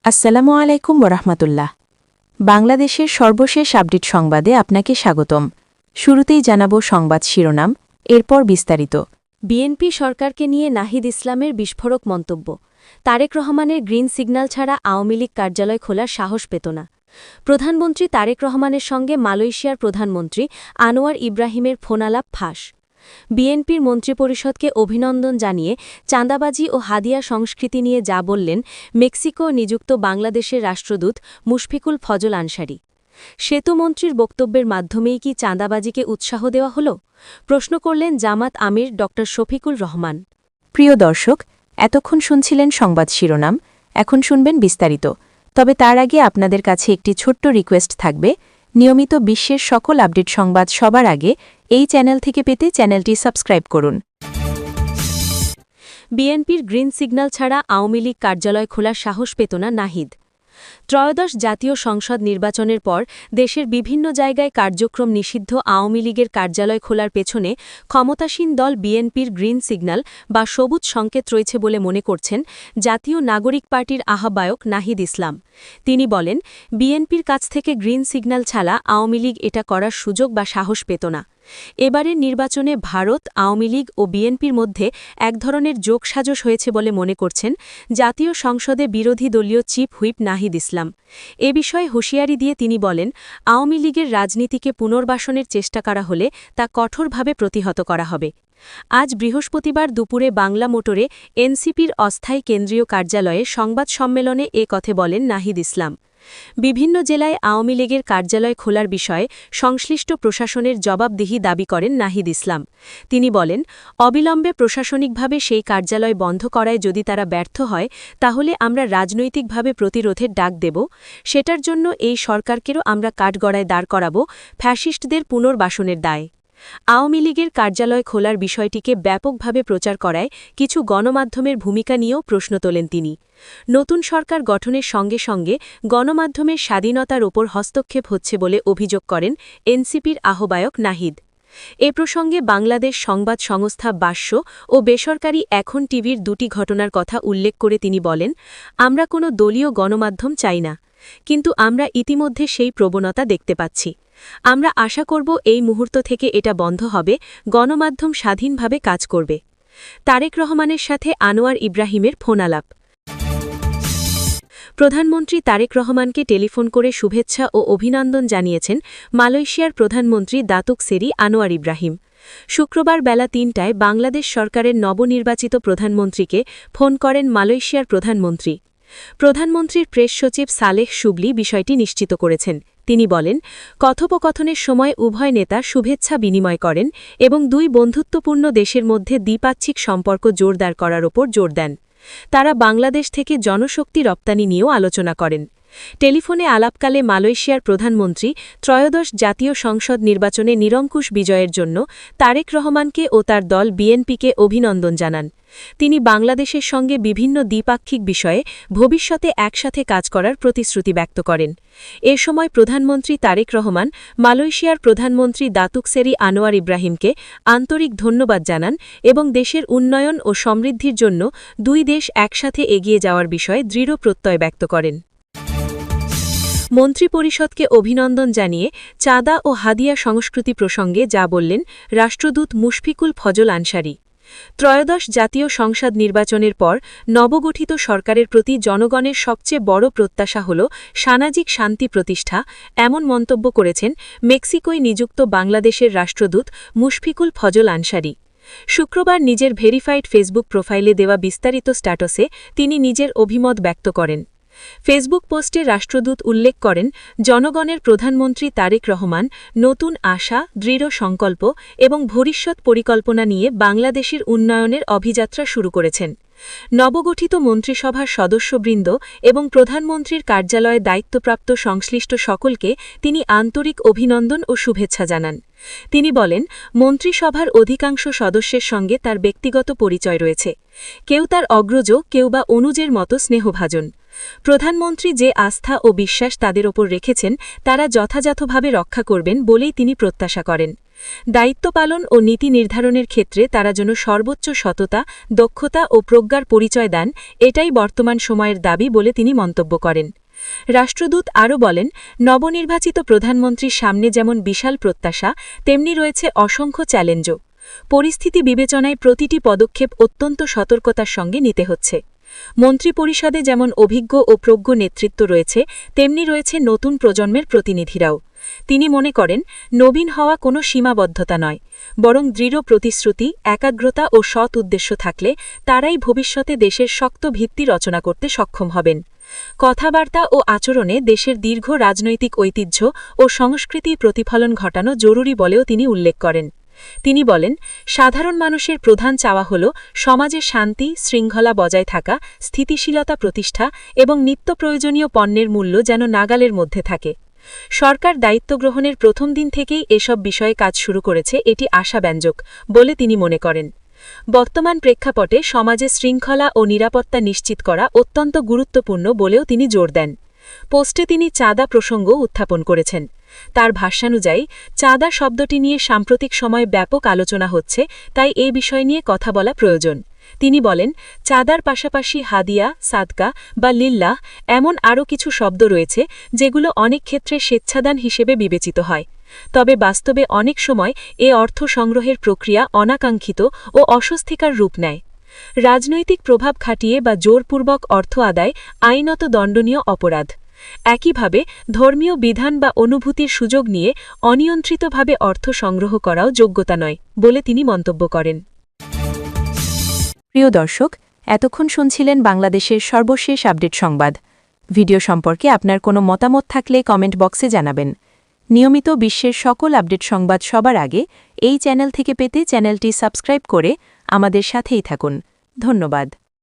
আসসালামু আলাইকুম ওরহমতুল্লাহ। বাংলাদেশের সর্বশেষ আপডেট সংবাদে আপনাকে স্বাগতম। শুরুতেই জানাব সংবাদ শিরোনাম, এরপর বিস্তারিত। বিএনপি সরকারকে নিয়ে নাহিদ ইসলামের বিস্ফোরক মন্তব্য। তারেক রহমানের গ্রিন সিগন্যাল ছাড়া আওয়ামী লীগ কার্যালয় খোলার সাহস পেত না। প্রধানমন্ত্রী তারেক রহমানের সঙ্গে মালয়েশিয়ার প্রধানমন্ত্রী আনোয়ার ইব্রাহিমের ফোনালাপ ফাঁস। বিএনপির মন্ত্রিপরিষদকে অভিনন্দন জানিয়ে চাঁদাবাজি ও হাদিয়া সংস্কৃতি নিয়ে যা বললেন মেক্সিকো নিযুক্ত বাংলাদেশের রাষ্ট্রদূত মুশফিকুল ফজল আনসারি। সেতুমন্ত্রীর বক্তব্যের মাধ্যমেই কি চাঁদাবাজিকে উৎসাহ দেওয়া হল? প্রশ্ন করলেন জামাত আমির ড শফিকুল রহমান। প্রিয় দর্শক, এতক্ষণ শুনছিলেন সংবাদ শিরোনাম, এখন শুনবেন বিস্তারিত। তবে তার আগে আপনাদের কাছে একটি ছোট্ট রিকোয়েস্ট থাকবে। নিয়মিত বিশ্বের সকল আপডেট সংবাদ সবার আগে এই চ্যানেল থেকে পেতে চ্যানেলটি সাবস্ক্রাইব করুন। বিএনপির গ্রিন সিগন্যাল ছাড়া আওয়ামী লীগ কার্যালয় খোলার সাহস পেত না নাহিদ। ত্রয়োদশ জাতীয় সংসদ নির্বাচনের পর দেশের বিভিন্ন জায়গায় কার্যক্রম নিষিদ্ধ আওয়ামী লীগের কার্যালয় খোলার পেছনে ক্ষমতাসীন দল বিএনপির গ্রিন সিগন্যাল বা সবুজ সংকেত রয়েছে বলে মনে করছেন জাতীয় নাগরিক পার্টির আহ্বায়ক নাহিদ ইসলাম। তিনি বলেন, বিএনপির কাছ থেকে গ্রিন সিগন্যাল ছাড়া আওয়ামী লীগ এটা করার সুযোগ বা সাহস পেত না। এবারের নির্বাচনে ভারত, আওয়ামী লীগ ও বিএনপির মধ্যে এক ধরনের যোগসাজশ হয়েছে বলে মনে করছেন জাতীয় সংসদে বিরোধী দলীয় চিফ হুইপ নাহিদ ইসলাম। এ বিষয়ে হুঁশিয়ারি দিয়ে তিনি বলেন, আওয়ামী লীগের রাজনীতিকে পুনর্বাসনের চেষ্টা করা হলে তা কঠোরভাবে প্রতিহত করা হবে। আজ বৃহস্পতিবার দুপুরে বাংলা মোটরে এনসিপির অস্থায়ী কেন্দ্রীয় কার্যালয়ে সংবাদ সম্মেলনে এ কথা বলেন নাহিদ ইসলাম। বিভিন্ন জেলায় আওয়ামী লীগের কার্যালয় খোলার বিষয়ে সংশ্লিষ্ট প্রশাসনের জবাবদিহি দাবি করেন নাহিদ ইসলাম। তিনি বলেন, অবিলম্বে প্রশাসনিকভাবে সেই কার্যালয় বন্ধ করায় যদি তারা ব্যর্থ হয় তাহলে আমরা রাজনৈতিকভাবে প্রতিরোধের ডাক দেব। সেটার জন্য এই সরকারকেও আমরা কাঠগড়ায় দাঁড় করাব ফ্যাসিস্টদের পুনর্বাসনের দায়। আওয়ামী লীগের কার্যালয় খোলার বিষয়টিকে ব্যাপকভাবে প্রচার করায় কিছু গণমাধ্যমের ভূমিকা নিয়েও প্রশ্ন তোলেন তিনি। নতুন সরকার গঠনের সঙ্গে সঙ্গে গণমাধ্যমের স্বাধীনতার ওপর হস্তক্ষেপ হচ্ছে বলে অভিযোগ করেন এনসিপির আহ্বায়ক নাহিদ। এ প্রসঙ্গে বাংলাদেশ সংবাদ সংস্থা বাস্য ও বেসরকারি এখন টিভির দুটি ঘটনার কথা উল্লেখ করে তিনি বলেন, আমরা কোনো দলীয় গণমাধ্যম চাই না, কিন্তু আমরা ইতিমধ্যে সেই প্রবণতা দেখতে পাচ্ছি। আমরা আশা করব এই মুহূর্ত থেকে এটা বন্ধ হবে, গণমাধ্যম স্বাধীনভাবে কাজ করবে। তারেক রহমানের সাথে আনোয়ার ইব্রাহিমের ফোনালাপ। প্রধানমন্ত্রী তারেক রহমানকে টেলিফোন করে শুভেচ্ছা ও অভিনন্দন জানিয়েছেন মালয়েশিয়ার প্রধানমন্ত্রী দাতুক সেরি আনোয়ার ইব্রাহিম। শুক্রবার বেলা ৩টায় বাংলাদেশ সরকারের নবনির্বাচিত প্রধানমন্ত্রীকে ফোন করেন মালয়েশিয়ার প্রধানমন্ত্রী। প্রধানমন্ত্রীর প্রেস সচিব সালেহ শুবলি বিষয়টি নিশ্চিত করেছেন। তিনি বলেন, কথোপকথনের সময় উভয় নেতা শুভেচ্ছা বিনিময় করেন এবং দুই বন্ধুত্বপূর্ণ দেশের মধ্যে দ্বিপাক্ষিক সম্পর্ক জোরদার করার ওপর জোর দেন। তারা বাংলাদেশ থেকে জনশক্তি রপ্তানি নিয়েও আলোচনা করেন। টেলিফোনে আলাপকালে মালয়েশিয়ার প্রধানমন্ত্রী ত্রয়োদশ জাতীয় সংসদ নির্বাচনে নিরঙ্কুশ বিজয়ের জন্য তারেক রহমানকে ও তার দল বিএনপিকে অভিনন্দন জানান। তিনি বাংলাদেশের সঙ্গে বিভিন্ন দ্বিপাক্ষিক বিষয়ে ভবিষ্যতে একসাথে কাজ করার প্রতিশ্রুতি ব্যক্ত করেন। এ সময় প্রধানমন্ত্রী তারেক রহমান মালয়েশিয়ার প্রধানমন্ত্রী দাতুক সেরি আনোয়ার ইব্রাহিমকে আন্তরিক ধন্যবাদ জানান এবং দেশের উন্নয়ন ও সমৃদ্ধির জন্য দুই দেশ একসাথে এগিয়ে যাওয়ার বিষয়ে দৃঢ় প্রত্যয় ব্যক্ত করেন। মন্ত্রিপরিষদকে অভিনন্দন জানিয়ে চাঁদা ও হাদিয়া সংস্কৃতি প্রসঙ্গে যা বললেন রাষ্ট্রদূত মুশফিকুল ফজল আনসারি। ত্রয়োদশ জাতীয় সংসদ নির্বাচনের পর নবগঠিত সরকারের প্রতি জনগণের সবচেয়ে বড় প্রত্যাশা হল সামাজিক শান্তি প্রতিষ্ঠা, এমন মন্তব্য করেছেন মেক্সিকোয় নিযুক্ত বাংলাদেশের রাষ্ট্রদূত মুশফিকুল ফজল আনসারি। শুক্রবার নিজের ভেরিফাইড ফেসবুক প্রোফাইলে দেওয়া বিস্তারিত স্ট্যাটাসে তিনি নিজের অভিমত ব্যক্ত করেন। ফেসবুক পোস্টে রাষ্ট্রদূত উল্লেখ করেন, জনগণের প্রধানমন্ত্রী তারেক রহমান নতুন আশা, দৃঢ় সংকল্প এবং ভবিষ্যৎ পরিকল্পনা নিয়ে বাংলাদেশের উন্নয়নের অভিযাত্রা শুরু করেছেন। নবগঠিত মন্ত্রিসভার সদস্যবৃন্দ এবং প্রধানমন্ত্রীর কার্যালয়ে দায়িত্বপ্রাপ্ত সংশ্লিষ্ট সকলকে তিনি আন্তরিক অভিনন্দন ও শুভেচ্ছা জানান। তিনি বলেন, মন্ত্রিসভার অধিকাংশ সদস্যের সঙ্গে তার ব্যক্তিগত পরিচয় রয়েছে। কেউ তার অগ্রজ, কেউ বা অনুজের মতো স্নেহভাজন। প্রধানমন্ত্রী যে আস্থা ও বিশ্বাস তাদের ওপর রেখেছেন তারা যথাযথভাবে রক্ষা করবেন বলেই তিনি প্রত্যাশা করেন। দায়িত্ব পালন ও নীতি নির্ধারণের ক্ষেত্রে তারা যেন সর্বোচ্চ সততা, দক্ষতা ও প্রজ্ঞার পরিচয় দেন, এটাই বর্তমান সময়ের দাবি বলে তিনি মন্তব্য করেন। রাষ্ট্রদূত আরও বলেন, নবনির্বাচিত প্রধানমন্ত্রীর সামনে যেমন বিশাল প্রত্যাশা, তেমনি রয়েছে অসংখ্য চ্যালেঞ্জও। পরিস্থিতি বিবেচনায় প্রতিটি পদক্ষেপ অত্যন্ত সতর্কতার সঙ্গে নিতে হচ্ছে। মন্ত্রিপরিষদে যেমন অভিজ্ঞ ও প্রজ্ঞ নেতৃত্ব রয়েছে, তেমনি রয়েছে নতুন প্রজন্মের প্রতিনিধিরাও। তিনি মনে করেন, নবীন হওয়া কোনো সীমাবদ্ধতা নয়, বরং দৃঢ় প্রতিশ্রুতি, একাগ্রতা ও সৎ উদ্দেশ্য থাকলে তারাই ভবিষ্যতে দেশের শক্ত ভিত্তি রচনা করতে সক্ষম হবেন। কথাবার্তা ও আচরণে দেশের দীর্ঘ রাজনৈতিক ঐতিহ্য ও সংস্কৃতির প্রতিফলন ঘটানো জরুরি বলেও তিনি উল্লেখ করেন। তিনি বলেন, সাধারণ মানুষের প্রধান চাওয়া হল সমাজে শান্তি, শৃঙ্খলা বজায় থাকা, স্থিতিশীলতা প্রতিষ্ঠা এবং নিত্য প্রয়োজনীয় পণ্যের মূল্য যেন নাগালের মধ্যে থাকে। সরকার দায়িত্ব গ্রহণের প্রথম দিন থেকেই এসব বিষয়ে কাজ শুরু করেছে, এটি আশাব্যঞ্জক বলে তিনি মনে করেন। বর্তমান প্রেক্ষাপটে সমাজে শৃঙ্খলা ও নিরাপত্তা নিশ্চিত করা অত্যন্ত গুরুত্বপূর্ণ বলেও তিনি জোর দেন। পোস্টে তিনি চাঁদা প্রসঙ্গ উত্থাপন করেছেন। তার ভাষ্যানুযায়ী, চাঁদা শব্দটি নিয়ে সাম্প্রতিক সময়ে ব্যাপক আলোচনা হচ্ছে, তাই এই বিষয় নিয়ে কথা বলা প্রয়োজন। তিনি বলেন, চাঁদার পাশাপাশি হাদিয়া, সাদকা বা লিল্লাহ এমন আরও কিছু শব্দ রয়েছে যেগুলো অনেক ক্ষেত্রে স্বেচ্ছাদান হিসেবে বিবেচিত হয়। তবে বাস্তবে অনেক সময় এ অর্থ সংগ্রহের প্রক্রিয়া অনাকাঙ্ক্ষিত ও অস্বস্তিকর রূপ নেয়। রাজনৈতিক প্রভাব খাটিয়ে বা জোরপূর্বক অর্থ আদায় আইনত দণ্ডনীয় অপরাধ। একইভাবে ধর্মীয় বিধান বা অনুভূতির সুযোগ নিয়ে অনিয়ন্ত্রিতভাবে অর্থ সংগ্রহ করাও যোগ্যতা নয় বলে তিনি মন্তব্য করেন। প্রিয় দর্শক, এতক্ষণ শুনছিলেন বাংলাদেশের সর্বশেষ আপডেট সংবাদ। ভিডিও সম্পর্কে আপনার কোনো মতামত থাকলে কমেন্ট বক্সে জানাবেন। নিয়মিত বিশ্বের সকল আপডেট সংবাদ সবার আগে এই চ্যানেল থেকে পেতে চ্যানেলটি সাবস্ক্রাইব করে আমাদের সাথেই থাকুন। ধন্যবাদ।